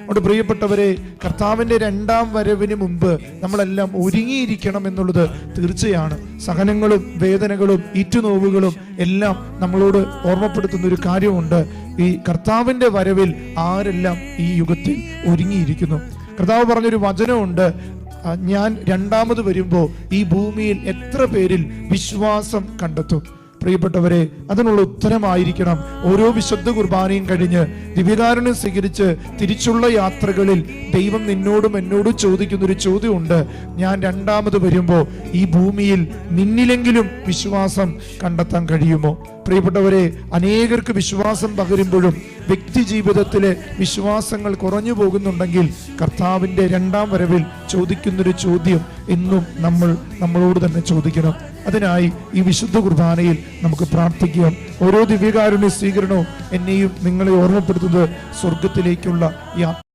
അതുകൊണ്ട് പ്രിയപ്പെട്ടവരെ, കർത്താവിൻ്റെ രണ്ടാം വരവിന് മുമ്പ് നമ്മളെല്ലാം ഒരുങ്ങിയിരിക്കണം എന്നുള്ളത് തീർച്ചയാണ്. സഹനങ്ങളും വേദനകളും ഈറ്റുനോവുകളും എല്ലാം നമ്മളോട് ഓർമ്മപ്പെടുത്തുന്ന ഒരു കാര്യമുണ്ട്. ഈ കർത്താവിൻ്റെ വരവിൽ ആരെല്ലാം ഈ യുഗത്തിൽ ഒരുങ്ങിയിരിക്കുന്നു. കർത്താവ് പറഞ്ഞൊരു വചനമുണ്ട്, ഞാൻ രണ്ടാമത് വരുമ്പോൾ ഈ ഭൂമിയിൽ എത്ര പേരിൽ വിശ്വാസം കണ്ടെത്തും? പ്രിയപ്പെട്ടവരെ, അതിനുള്ള ഉത്തരമായിരിക്കണം ഓരോ വിശുദ്ധ കുർബാനയും കഴിഞ്ഞ് ദിവ്യകാരുണ്യം സ്വീകരിച്ച് തിരിച്ചുള്ള യാത്രകളിൽ ദൈവം നിന്നോടും എന്നോടും ചോദിക്കുന്നൊരു ചോദ്യമുണ്ട്. ഞാൻ രണ്ടാമത് വരുമ്പോൾ ഈ ഭൂമിയിൽ നിന്നിലെങ്കിലും വിശ്വാസം കണ്ടെത്താൻ കഴിയുമോ? പ്രിയപ്പെട്ടവരെ, അനേകർക്ക് വിശ്വാസം പകരുമ്പോഴും വ്യക്തി ജീവിതത്തിലെ വിശ്വാസങ്ങൾ കുറഞ്ഞു പോകുന്നുണ്ടെങ്കിൽ കർത്താവിൻ്റെ രണ്ടാം വരവിൽ ചോദിക്കുന്നൊരു ചോദ്യം എന്നും നമ്മളോട് തന്നെ ചോദിക്കണം. അതിനായി ഈ വിശുദ്ധ കുർബാനയിൽ നമുക്ക് പ്രാർത്ഥിക്കാം. ഓരോ ദിവ്യകാരുണ്യ സ്വീകരണവും എന്നെയും നിങ്ങളെ ഓർമ്മപ്പെടുത്തുന്നത് സ്വർഗത്തിലേക്കുള്ള യാത്ര.